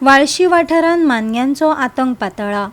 वाळशी वाठारात मान्यांचो आतंक पातळ्ळा।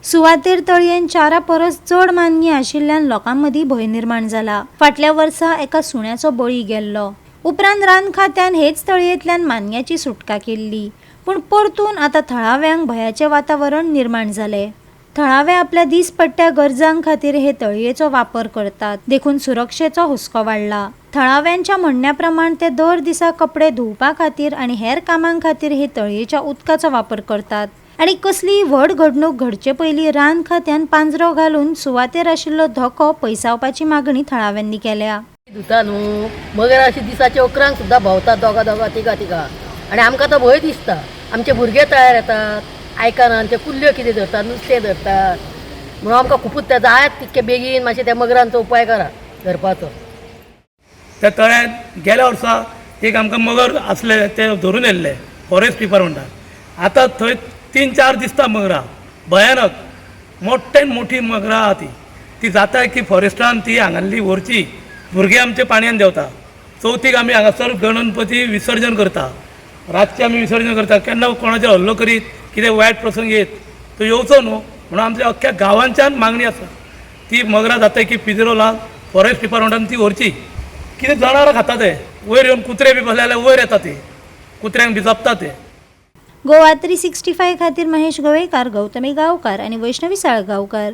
सुवातेर तळयेन 4 परस चड मान्नी आशिल्ल्यान लोकांमदीं भय निर्माण जाला। फाटल्या वर्सा एका सुण्याचो बळी गेल्लो। उपरांत रान खात्यान हेच तळयेंतल्यान मान्याची सुटका केल्ली, पूण परतून आतां थळाव्यांक भयाचें वातावरण निर्माण जालें। थळावे आपल्या दिसपट्ट्या गरजांक खातीर हे तळयेचो वापर करतात, देखून सुरक्षेचो हुस्को वाडला। थळाव्यांच्या म्हणण्या प्रमाण ते दर दिसा कपडे धुवपा खातीर आनी हेर कामां खातीर हे तळयेच्या उदकाचो वापर करतात आनी कसलीय व्हड घडणूक घडचे पयलीं रान खात्यान पांजरो घालून सुवातेर आशिल्लो धोको पयसावपाची मागणी थळाव्यांनी केल्या। धुता न्हू मगर अशी दिसाचे 11 सुद्दां भोंवतात दोगा तिगा आनी आमकां तो भंय दिसता। आमचे भुरगे तयार येतात आयकना ते कुल्ल्यो कितें धरतात, नुस्तें धरतात म्हणून आमकां खूबच ते जायत तितके बेगीन मातशें त्या मगरांचो उपाय करा धरपाचो। त्या तळ्यात गेल्या वर्सा एक आमकां मगर आसले ते धरून येल्ले फॉरेस्ट डिपार्टमेंटान। आतां थंय 3-4 दिसता मगरां, भयानक मोठ्यान मोठी मगरां आहा ती जाता की फॉरेस्टान ती हांगाल्ली व्हरची। भुरगे आमचे पाणयान देंवता। चवथीक आमी हांगासर गणपती विसर्जन करता, रातचे आमी विसर्जन करता। केन्ना कोणाचेर हल्लो करीत कितें वायट प्रसंग येत तो येवचो न्हू म्हणून आमच्या अख्ख्या गांवांच्यान मागणी आसा ती मगरां जाता की पिंजरो फॉरेस्ट डिपार्टमेंटान ती व्हरची। कितें जनावरां खाता ते वयर येवन कुत्रे बी बसले जाल्यार वयर येता ते कुत्र्यांक बी जपता ते। गोवा 365 खातीर महेश गोवेकार, गौतमी गांवकार आनी वैष्णवी साळगांवकार।